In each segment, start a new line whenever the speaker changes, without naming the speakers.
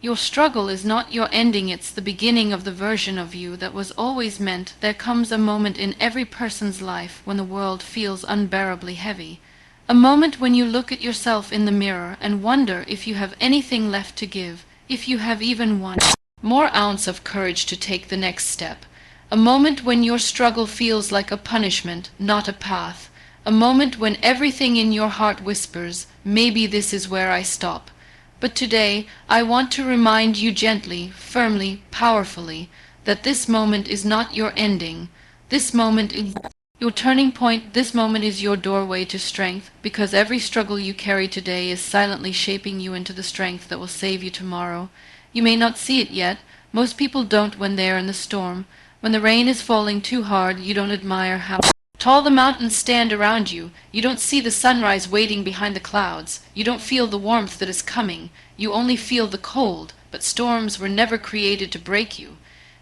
Your struggle is not your ending, it's the beginning of the version of you that was always meant. There comes a moment in every person's life when the world feels unbearably heavy. A moment when you look at yourself in the mirror and wonder if you have anything left to give, if you have even one more ounce of courage to take the next step. A moment when your struggle feels like a punishment, not a path. A moment when everything in your heart whispers, maybe this is where I stop. But today, I want to remind you gently, firmly, powerfully, that this moment is not your ending. This moment is your turning point. This moment is your doorway to strength, because every struggle you carry today is silently shaping you into the strength that will save you tomorrow. You may not see it yet. Most people don't when they are in the storm. When the rain is falling too hard, you don't admire how tall the mountains stand around you. You don't see the sunrise waiting behind the clouds. You don't feel the warmth that is coming. You only feel the cold. But storms were never created to break you.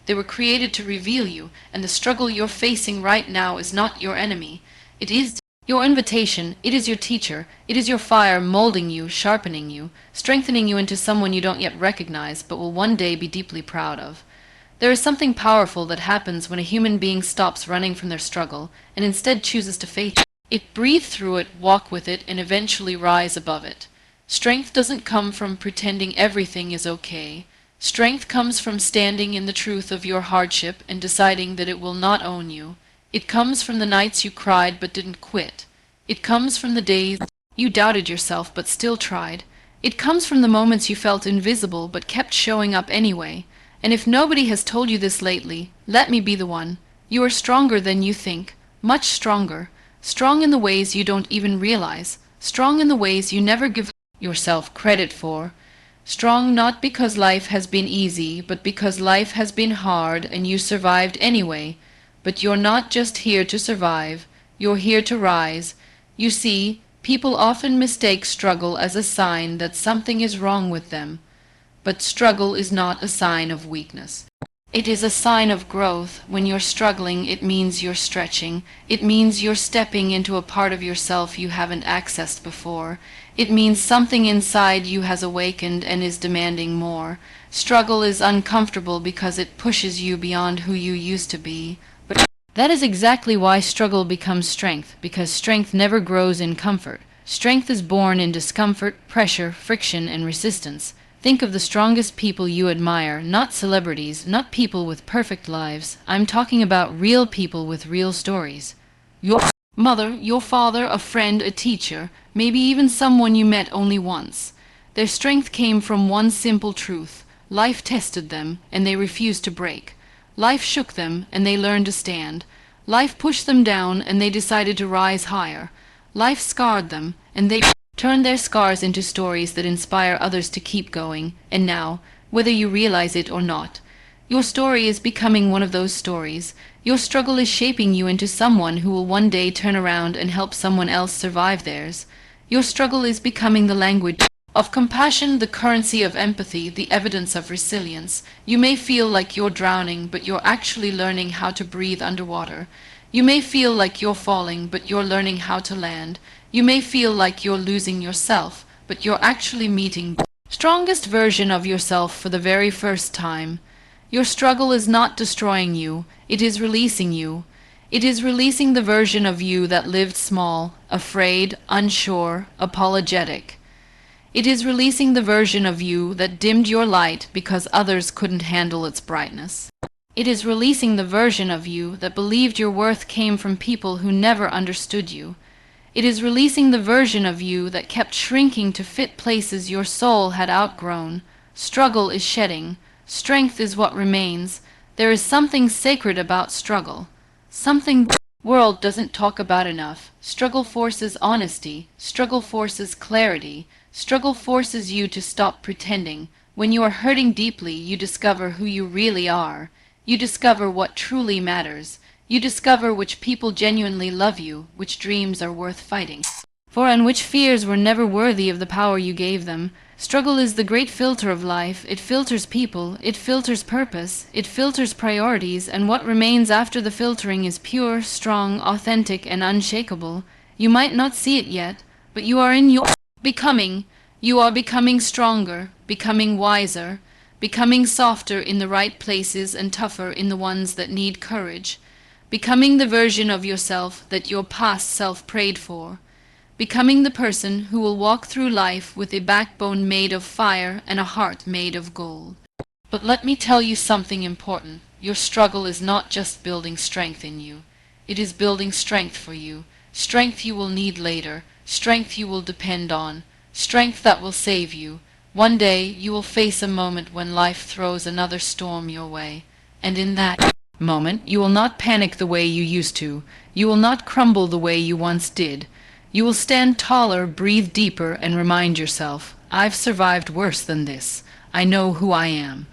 They were created to reveal you, and the struggle you're facing right now is not your enemy. It is your invitation. It is your teacher. It is your fire molding you, sharpening you, strengthening you into someone you don't yet recognize, but will one day be deeply proud of. There is something powerful that happens when a human being stops running from their struggle and instead chooses to face it, breathe through it, walk with it, and eventually rise above it. Strength doesn't come from pretending everything is okay. Strength comes from standing in the truth of your hardship and deciding that it will not own you. It comes from the nights you cried but didn't quit. It comes from the days you doubted yourself but still tried. It comes from the moments you felt invisible but kept showing up anyway. And if nobody has told you this lately, let me be the one. You are stronger than you think, much stronger. Strong in the ways you don't even realize. Strong in the ways you never give yourself credit for. Strong not because life has been easy, but because life has been hard and you survived anyway. But you're not just here to survive, you're here to rise. You see, people often mistake struggle as a sign that something is wrong with them. But struggle is not a sign of weakness. It is a sign of growth. When you're struggling, it means you're stretching. It means you're stepping into a part of yourself you haven't accessed before. It means something inside you has awakened and is demanding more. Struggle is uncomfortable because it pushes you beyond who you used to be. But that is exactly why struggle becomes strength, because strength never grows in comfort. Strength is born in discomfort, pressure, friction, and resistance. Think of the strongest people you admire, not celebrities, not people with perfect lives. I'm talking about real people with real stories. Your mother, your father, a friend, a teacher, maybe even someone you met only once. Their strength came from one simple truth. Life tested them, and they refused to break. Life shook them, and they learned to stand. Life pushed them down, and they decided to rise higher. Life scarred them, and they turned their scars into stories that inspire others to keep going. And now, whether you realize it or not, your story is becoming one of those stories. Your struggle is shaping you into someone who will one day turn around and help someone else survive theirs. Your struggle is becoming the language of compassion, the currency of empathy, the evidence of resilience. You may feel like you're drowning, but you're actually learning how to breathe underwater. You may feel like you're falling, but you're learning how to land. You may feel like you're losing yourself, but you're actually meeting the strongest version of yourself for the very first time. Your struggle is not destroying you, it is releasing you. It is releasing the version of you that lived small, afraid, unsure, apologetic. It is releasing the version of you that dimmed your light because others couldn't handle its brightness. It is releasing the version of you that believed your worth came from people who never understood you. It is releasing the version of you that kept shrinking to fit places your soul had outgrown. Struggle is shedding. Strength is what remains. There is something sacred about struggle. Something the world doesn't talk about enough. Struggle forces honesty. Struggle forces clarity. Struggle forces you to stop pretending. When you are hurting deeply, you discover who you really are. You discover what truly matters. You discover which people genuinely love you, which dreams are worth fighting for, and which fears were never worthy of the power you gave them. Struggle is the great filter of life. It filters people, it filters purpose, it filters priorities, and what remains after the filtering is pure, strong, authentic, and unshakable. You might not see it yet, but you are in your becoming. You are becoming stronger, becoming wiser. becoming softer in the right places and tougher in the ones that need courage, becoming the version of yourself that your past self prayed for, becoming the person who will walk through life with a backbone made of fire and a heart made of gold. But let me tell you something important. Your struggle is not just building strength in you. It is building strength for you. Strength you will need later. Strength you will depend on. Strength that will save you. One day you will face a moment when life throws another storm your way. And in that moment you will not panic the way you used to. You will not crumble the way you once did. You will stand taller, breathe deeper, and remind yourself, I've survived worse than this. I know who I am.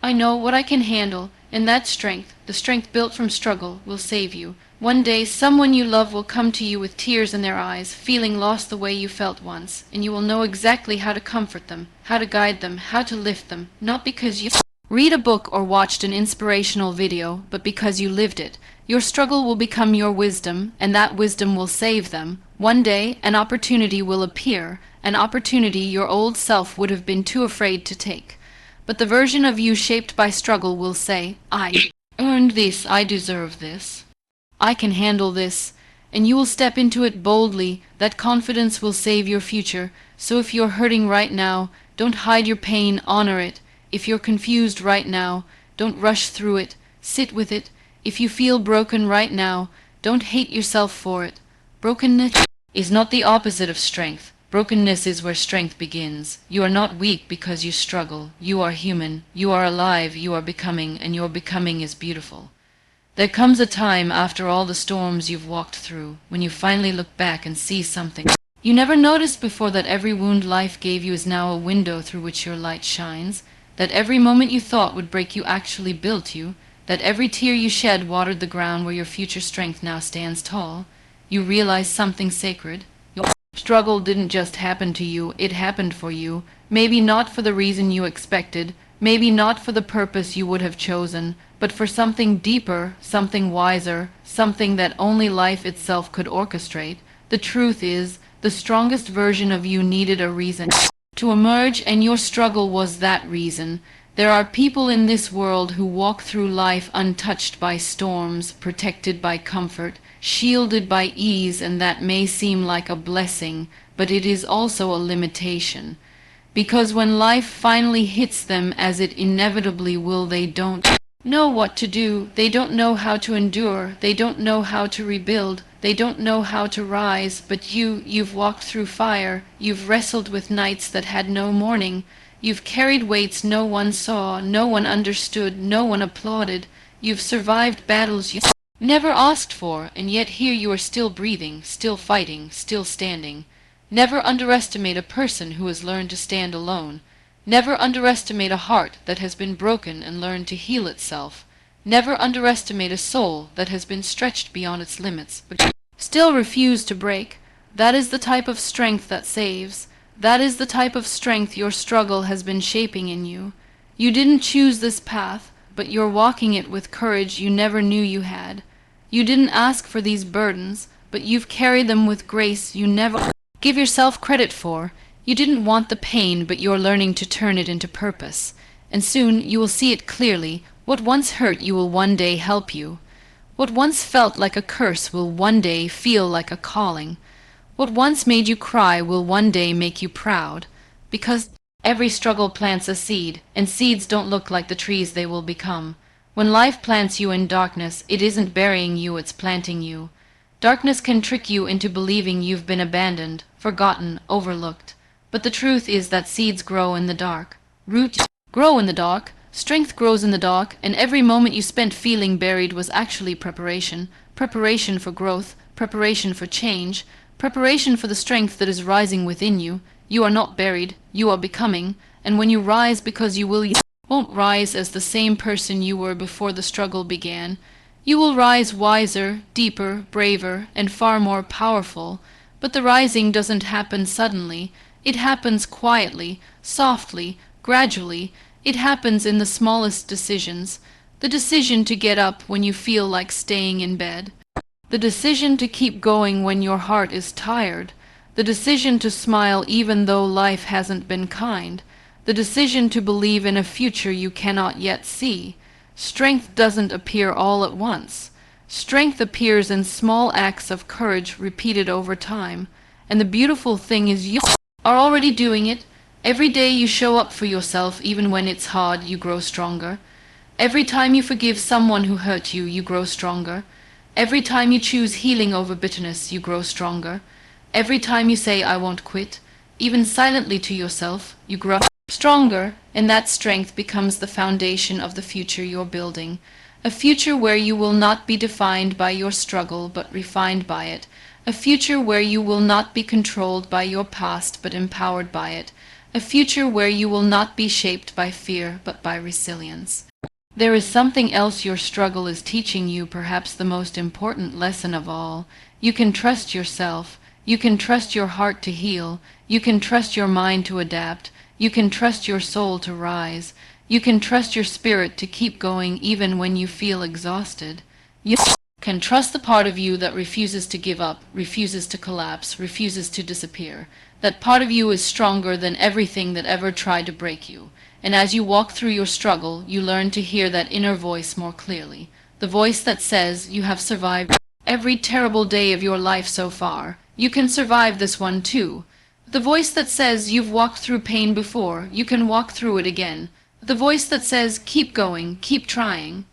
I know what I can handle, and that strength, the strength built from struggle, will save you. One day someone you love will come to you with tears in their eyes, feeling lost the way you felt once, and you will know exactly how to comfort them, how to guide them, how to lift them, not because you read a book or watched an inspirational video, but because you lived it. Your struggle will become your wisdom, and that wisdom will save them. One day an opportunity will appear, an opportunity your old self would have been too afraid to take. But the version of you shaped by struggle will say, I earned this, I deserve this. I can handle this, and you will step into it boldly. That confidence will save your future. So if you're hurting right now, don't hide your pain, honor it. If you're confused right now, don't rush through it, sit with it. If you feel broken right now, don't hate yourself for it. Brokenness is not the opposite of strength. Brokenness is where strength begins. You are not weak because you struggle. You are human. You are alive. You are becoming, and your becoming is beautiful. There comes a time after all the storms you've walked through, when you finally look back and see something you never noticed before, that every wound life gave you is now a window through which your light shines, that every moment you thought would break you actually built you, that every tear you shed watered the ground where your future strength now stands tall. You realize something sacred. Your struggle didn't just happen to you, it happened for you. Maybe not for the reason you expected, maybe not for the purpose you would have chosen, but for something deeper, something wiser, something that only life itself could orchestrate. The truth is, the strongest version of you needed a reason to emerge, and your struggle was that reason. There are people in this world who walk through life untouched by storms, protected by comfort, shielded by ease, and that may seem like a blessing, but it is also a limitation. Because when life finally hits them, as it inevitably will, they don't know what to do, they don't know how to endure, they don't know how to rebuild, they don't know how to rise. But you've walked through fire, you've wrestled with nights that had no morning, you've carried weights no one saw, no one understood, no one applauded, you've survived battles you never asked for, and yet here you are still breathing, still fighting, still standing. Never underestimate a person who has learned to stand alone. Never underestimate a heart that has been broken and learned to heal itself. Never underestimate a soul that has been stretched beyond its limits, but still refused to break. That is the type of strength that saves. That is the type of strength your struggle has been shaping in you. You didn't choose this path, but you're walking it with courage you never knew you had. You didn't ask for these burdens, but you've carried them with grace you never give yourself credit for. You didn't want the pain, but you're learning to turn it into purpose. And soon you will see it clearly. What once hurt you will one day help you. What once felt like a curse will one day feel like a calling. What once made you cry will one day make you proud. Because every struggle plants a seed, and seeds don't look like the trees they will become. When life plants you in darkness, it isn't burying you, it's planting you. Darkness can trick you into believing you've been abandoned, forgotten, overlooked. But the truth is that seeds grow in the dark. Roots grow in the dark, strength grows in the dark, and every moment you spent feeling buried was actually preparation. Preparation for growth, preparation for change, preparation for the strength that is rising within you. You are not buried, you are becoming, and when you rise, because you will, you won't rise as the same person you were before the struggle began. You will rise wiser, deeper, braver, and far more powerful. But the rising doesn't happen suddenly. It happens quietly, softly, gradually. It happens in the smallest decisions. The decision to get up when you feel like staying in bed. The decision to keep going when your heart is tired. The decision to smile even though life hasn't been kind. the decision to believe in a future you cannot yet see. Strength doesn't appear all at once. Strength appears in small acts of courage repeated over time. And the beautiful thing is you are already doing it. Every day you show up for yourself, even when it's hard, you grow stronger. Every time you forgive someone who hurt you, you grow stronger. Every time you choose healing over bitterness, you grow stronger. Every time you say, I won't quit, even silently to yourself, you grow stronger, and that strength becomes the foundation of the future you're building. A future where you will not be defined by your struggle, but refined by it. A future where you will not be controlled by your past, but empowered by it. A future where you will not be shaped by fear, but by resilience. There is something else your struggle is teaching you, perhaps the most important lesson of all. You can trust yourself. You can trust your heart to heal. You can trust your mind to adapt. You can trust your soul to rise. You can trust your spirit to keep going even when you feel exhausted. You can trust the part of you that refuses to give up, refuses to collapse, refuses to disappear. That part of you is stronger than everything that ever tried to break you. And as you walk through your struggle, you learn to hear that inner voice more clearly. The voice that says, you have survived every terrible day of your life so far. You can survive this one too. The voice that says, you've walked through pain before. You can walk through it again. The voice that says, keep going, keep trying.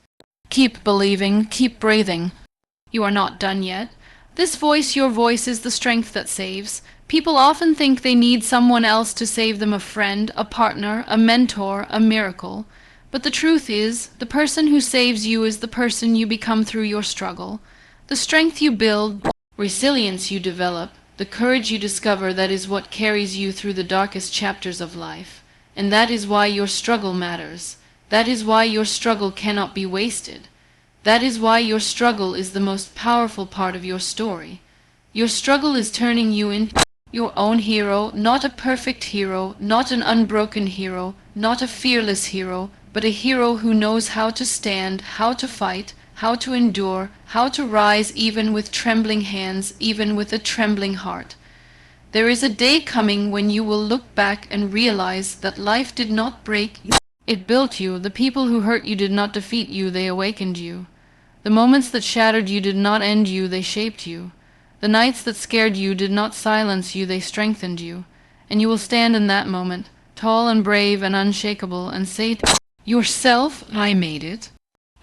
Keep believing, keep breathing. You are not done yet. This voice, your voice, is the strength that saves. People often think they need someone else to save them, a friend, a partner, a mentor, a miracle. But the truth is, the person who saves you is the person you become through your struggle. The strength you build, resilience you develop, the courage you discover, that is what carries you through the darkest chapters of life. And that is why your struggle matters. That is why your struggle cannot be wasted. That is why your struggle is the most powerful part of your story. Your struggle is turning you into your own hero, not a perfect hero, not an unbroken hero, not a fearless hero, but a hero who knows how to stand, how to fight, how to endure, how to rise even with trembling hands, even with a trembling heart. There is a day coming when you will look back and realize that life did not break you. It built you. The people who hurt you did not defeat you, they awakened you. The moments that shattered you did not end you, they shaped you. The nights that scared you did not silence you, they strengthened you. And you will stand in that moment, tall and brave and unshakable, and say to yourself, I made it.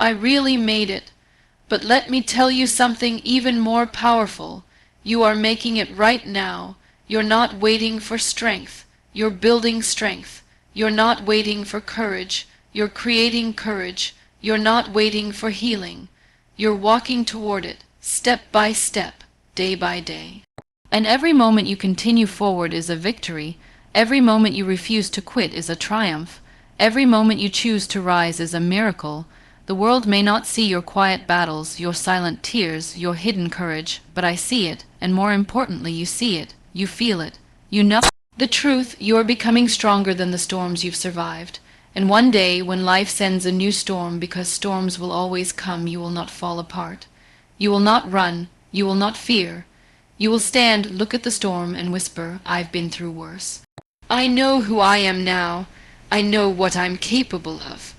I really made it. But let me tell you something even more powerful. You are making it right now. You're not waiting for strength. You're building strength. You're not waiting for courage. You're creating courage. You're not waiting for healing. You're walking toward it, step by step, day by day. And every moment you continue forward is a victory. Every moment you refuse to quit is a triumph. Every moment you choose to rise is a miracle. The world may not see your quiet battles, your silent tears, your hidden courage, but I see it, and more importantly, you see it, you feel it, you know the truth. You are becoming stronger than the storms you've survived. And one day, when life sends a new storm, because storms will always come, you will not fall apart. You will not run. You will not fear. You will stand, look at the storm, and whisper, I've been through worse. I know who I am now. I know what I'm capable of.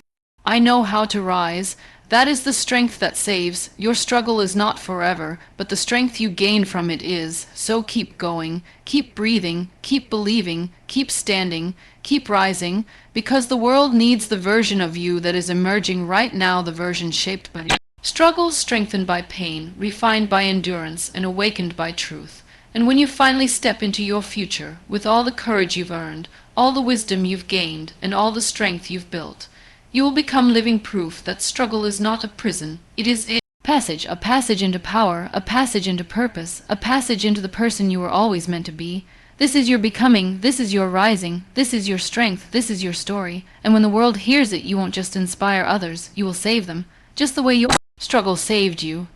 I know how to rise. That is the strength that saves. Your struggle is not forever, but the strength you gain from it is. So keep going, keep breathing, keep believing, keep standing, keep rising, because the world needs the version of you that is emerging right now, the version shaped by struggle, strengthened by pain, refined by endurance, and awakened by truth. And when you finally step into your future, with all the courage you've earned, all the wisdom you've gained, and all the strength you've built, you will become living proof that struggle is not a prison. It is a passage into power, a passage into purpose, a passage into the person you were always meant to be. This is your becoming, this is your rising, this is your strength, this is your story. And when the world hears it, you won't just inspire others, you will save them, just the way your struggle saved you.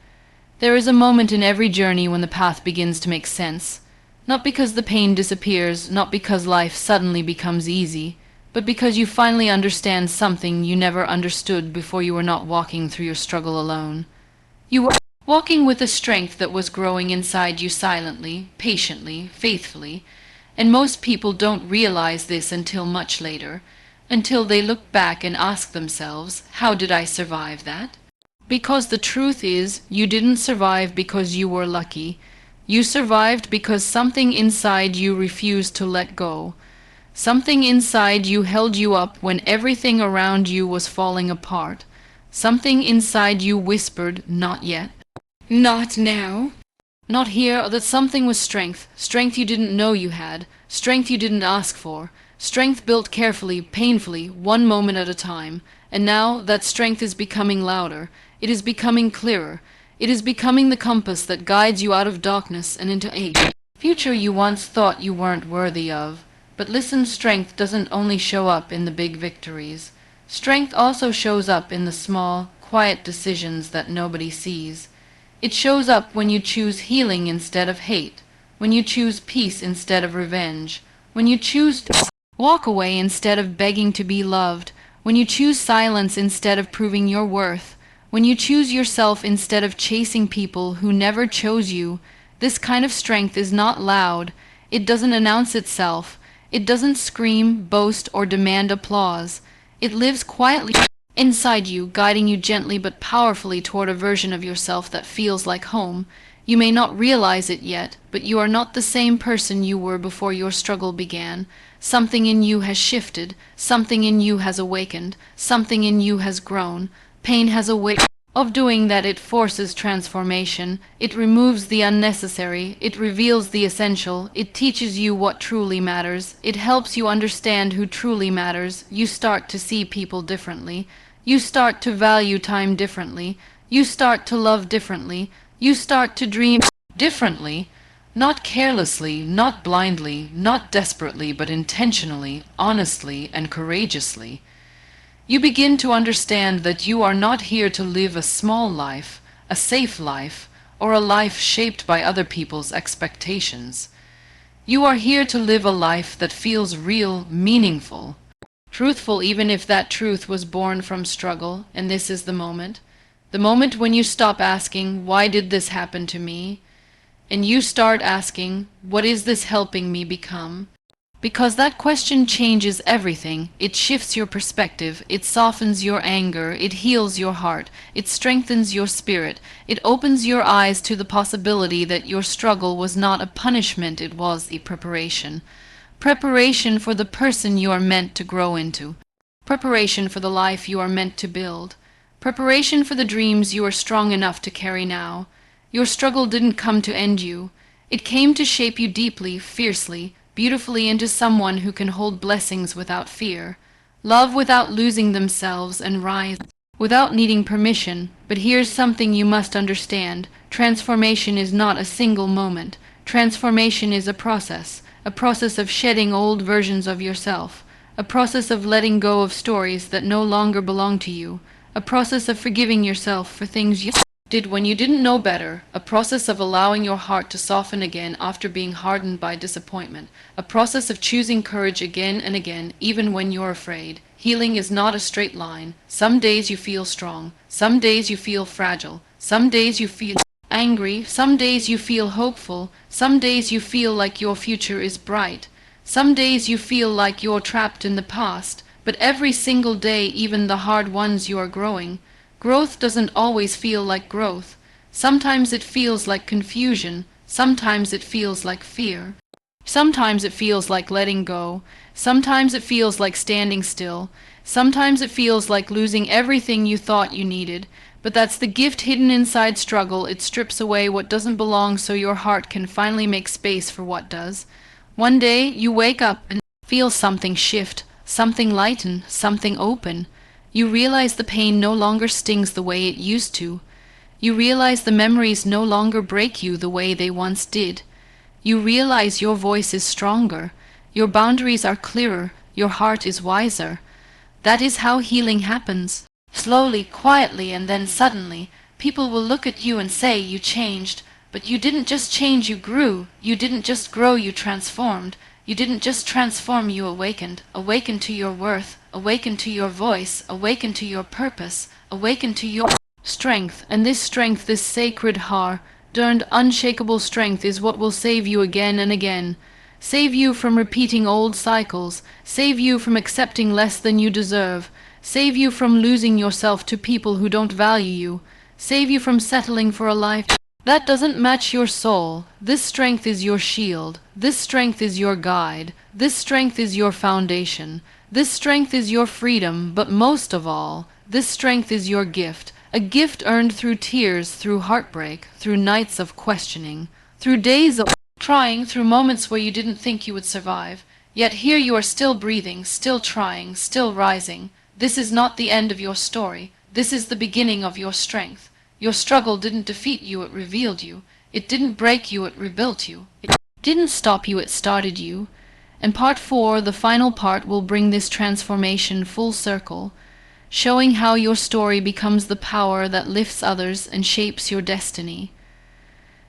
There is a moment in every journey when the path begins to make sense. Not because the pain disappears, not because life suddenly becomes easy, but because you finally understand something you never understood before. You were not walking through your struggle alone. You were walking with a strength that was growing inside you silently, patiently, faithfully. And most people don't realize this until much later, until they look back and ask themselves, how did I survive that? Because the truth is, you didn't survive because you were lucky. You survived because something inside you refused to let go. Something inside you held you up when everything around you was falling apart. Something inside you whispered, not yet. Not now. Not here. That something was strength. Strength you didn't know you had. Strength you didn't ask for. Strength built carefully, painfully, one moment at a time. And now that strength is becoming louder. It is becoming clearer. It is becoming the compass that guides you out of darkness and into age. Future you once thought you weren't worthy of. But listen, strength doesn't only show up in the big victories. Strength also shows up in the small, quiet decisions that nobody sees. It shows up when you choose healing instead of hate, when you choose peace instead of revenge, when you choose to walk away instead of begging to be loved, when you choose silence instead of proving your worth, when you choose yourself instead of chasing people who never chose you. This kind of strength is not loud. It doesn't announce itself. It doesn't scream, boast, or demand applause. It lives quietly inside you, guiding you gently but powerfully toward a version of yourself that feels like home. You may not realize it yet, but you are not the same person you were before your struggle began. Something in you has shifted, something in you has awakened, something in you has grown. Pain has a way of doing that. It forces transformation, it removes the unnecessary, it reveals the essential, it teaches you what truly matters, it helps you understand who truly matters. You start to see people differently, you start to value time differently, you start to love differently, you start to dream differently, not carelessly, not blindly, not desperately, but intentionally, honestly, and courageously. You begin to understand that you are not here to live a small life, a safe life, or a life shaped by other people's expectations. You are here to live a life that feels real, meaningful, truthful, even if that truth was born from struggle. And this is the moment when you stop asking, why did this happen to me? And you start asking, what is this helping me become? Because that question changes everything. It shifts your perspective, it softens your anger, it heals your heart, it strengthens your spirit, it opens your eyes to the possibility that your struggle was not a punishment, it was a preparation. Preparation for the person you are meant to grow into. Preparation for the life you are meant to build. Preparation for the dreams you are strong enough to carry now. Your struggle didn't come to end you. It came to shape you deeply, fiercely, beautifully into someone who can hold blessings without fear, love without losing themselves, and rise without needing permission. But here's something you must understand. Transformation is not a single moment. Transformation is a process of shedding old versions of yourself, a process of letting go of stories that no longer belong to you, a process of forgiving yourself for things you did when you didn't know better, a process of allowing your heart to soften again after being hardened by disappointment, a process of choosing courage again and again, even when you're afraid. Healing is not a straight line. Some days you feel strong, some days you feel fragile, some days you feel angry, some days you feel hopeful, some days you feel like your future is bright, some days you feel like you're trapped in the past, but every single day, even the hard ones, you are growing. Growth doesn't always feel like growth. Sometimes it feels like confusion. Sometimes it feels like fear. Sometimes it feels like letting go. Sometimes it feels like standing still. Sometimes it feels like losing everything you thought you needed. But that's the gift hidden inside struggle. It strips away what doesn't belong so your heart can finally make space for what does. One day you wake up and feel something shift, something lighten, something open. You realize the pain no longer stings the way it used to. You realize the memories no longer break you the way they once did. You realize your voice is stronger, your boundaries are clearer, your heart is wiser. That is how healing happens. Slowly, quietly, and then suddenly, people will look at you and say you changed. But you didn't just change, you grew. You didn't just grow, you transformed. You didn't just transform, you awakened. Awakened to your worth, awakened to your voice, awakened to your purpose, awakened to your strength. And this strength, this sacred, hard-earned, unshakable strength is what will save you again and again. Save you from repeating old cycles, save you from accepting less than you deserve, save you from losing yourself to people who don't value you, save you from settling for a life that doesn't match your soul. This strength is your shield, this strength is your guide, this strength is your foundation, this strength is your freedom, but most of all, this strength is your gift, a gift earned through tears, through heartbreak, through nights of questioning, through days of trying, through moments where you didn't think you would survive. Yet here you are still breathing, still trying, still rising. This is not the end of your story. This is the beginning of your strength. Your struggle didn't defeat you, it revealed you. It didn't break you, it rebuilt you. It didn't stop you, it started you. And part 4, the final part, will bring this transformation full circle, showing how your story becomes the power that lifts others and shapes your destiny.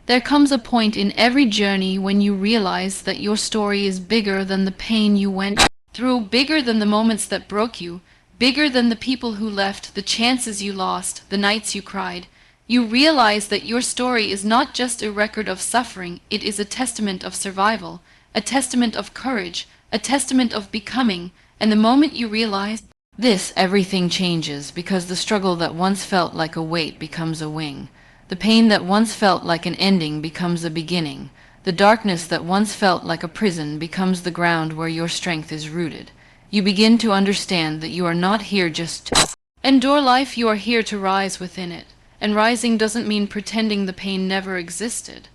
There comes a point in every journey when you realize that your story is bigger than the pain you went through, bigger than the moments that broke you, bigger than the people who left, the chances you lost, the nights you cried. You realize that your story is not just a record of suffering, it is a testament of survival, a testament of courage, a testament of becoming, and the moment you realize this, everything changes, because the struggle that once felt like a weight becomes a wing. The pain that once felt like an ending becomes a beginning. The darkness that once felt like a prison becomes the ground where your strength is rooted. You begin to understand that you are not here just to endure life, you are here to rise within it. And rising doesn't mean pretending the pain never existed.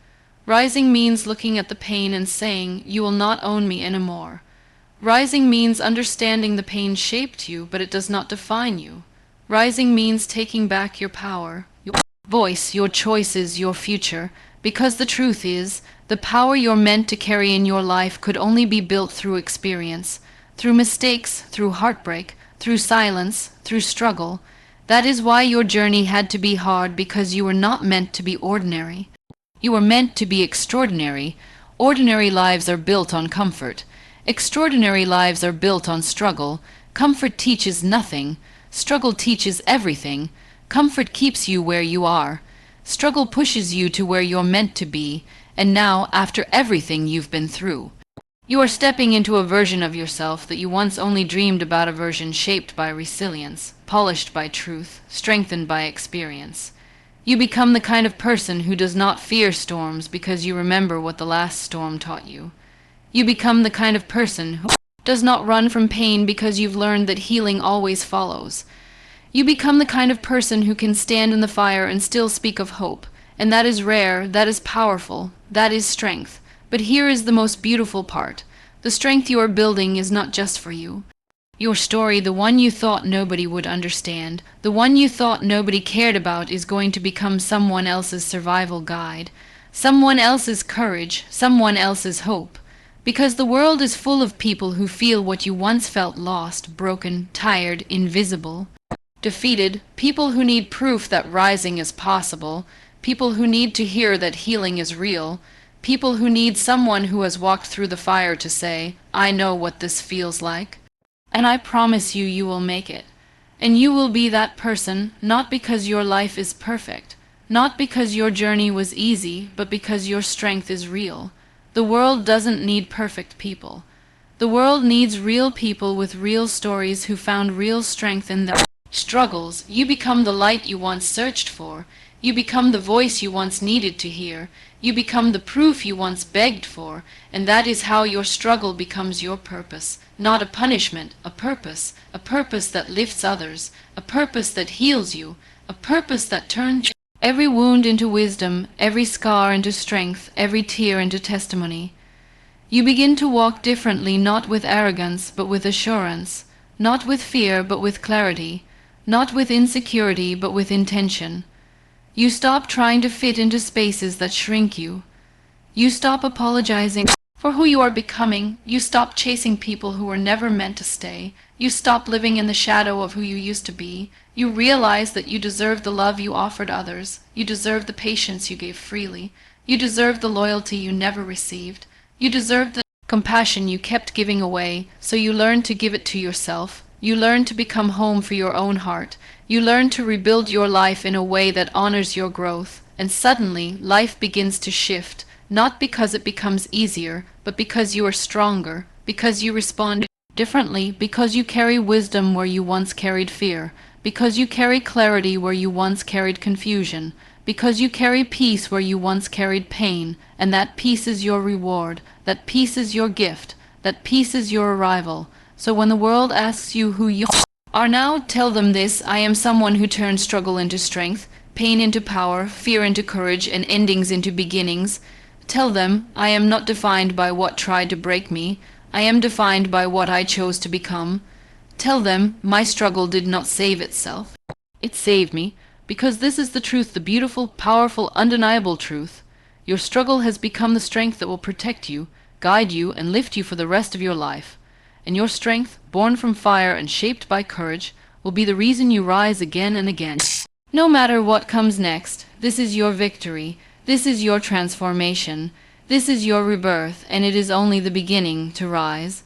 Rising means looking at the pain and saying, "You will not own me anymore." Rising means understanding the pain shaped you, but it does not define you. Rising means taking back your power, your voice, your choices, your future, because the truth is, the power you're meant to carry in your life could only be built through experience, through mistakes, through heartbreak, through silence, through struggle. That is why your journey had to be hard, because you were not meant to be ordinary. You were meant to be extraordinary. Ordinary lives are built on comfort. Extraordinary lives are built on struggle. Comfort teaches nothing. Struggle teaches everything. Comfort keeps you where you are. Struggle pushes you to where you're meant to be. And now, after everything you've been through, you are stepping into a version of yourself that you once only dreamed about, a version shaped by resilience, polished by truth, strengthened by experience. You become the kind of person who does not fear storms because you remember what the last storm taught you. You become the kind of person who does not run from pain because you've learned that healing always follows. You become the kind of person who can stand in the fire and still speak of hope, and that is rare, that is powerful, that is strength. But here is the most beautiful part. The strength you are building is not just for you. Your story, the one you thought nobody would understand, the one you thought nobody cared about, is going to become someone else's survival guide, someone else's courage, someone else's hope. Because the world is full of people who feel what you once felt: lost, broken, tired, invisible, defeated, people who need proof that rising is possible, people who need to hear that healing is real, people who need someone who has walked through the fire to say, "I know what this feels like." And I promise you, you will make it. And you will be that person, not because your life is perfect, not because your journey was easy, but because your strength is real. The world doesn't need perfect people. The world needs real people with real stories who found real strength in their struggles. You become the light you once searched for. You become the voice you once needed to hear. You become the proof you once begged for. And that is how your struggle becomes your purpose. Not a punishment, a purpose that lifts others, a purpose that heals you, a purpose that turns every wound into wisdom, every scar into strength, every tear into testimony. You begin to walk differently, not with arrogance, but with assurance, not with fear, but with clarity, not with insecurity, but with intention. You stop trying to fit into spaces that shrink you. You stop apologizing for who you are becoming. You stop chasing people who were never meant to stay. You stop living in the shadow of who you used to be. You realize that you deserve the love you offered others. You deserve the patience you gave freely. You deserve the loyalty you never received. You deserve the compassion you kept giving away, so you learn to give it to yourself. You learn to become home for your own heart. You learn to rebuild your life in a way that honors your growth. And suddenly, life begins to shift, not because it becomes easier, but but because you are stronger, because you respond differently, because you carry wisdom where you once carried fear, because you carry clarity where you once carried confusion, because you carry peace where you once carried pain, and that peace is your reward, that peace is your gift, that peace is your arrival. So when the world asks you who you are now, tell them this: I am someone who turns struggle into strength, pain into power, fear into courage, and endings into beginnings. Tell them, I am not defined by what tried to break me. I am defined by what I chose to become. Tell them, my struggle did not save itself. It saved me, because this is the truth, the beautiful, powerful, undeniable truth. Your struggle has become the strength that will protect you, guide you, and lift you for the rest of your life. And your strength, born from fire and shaped by courage, will be the reason you rise again and again. No matter what comes next, this is your victory, this is your transformation, this is your rebirth, and it is only the beginning to rise.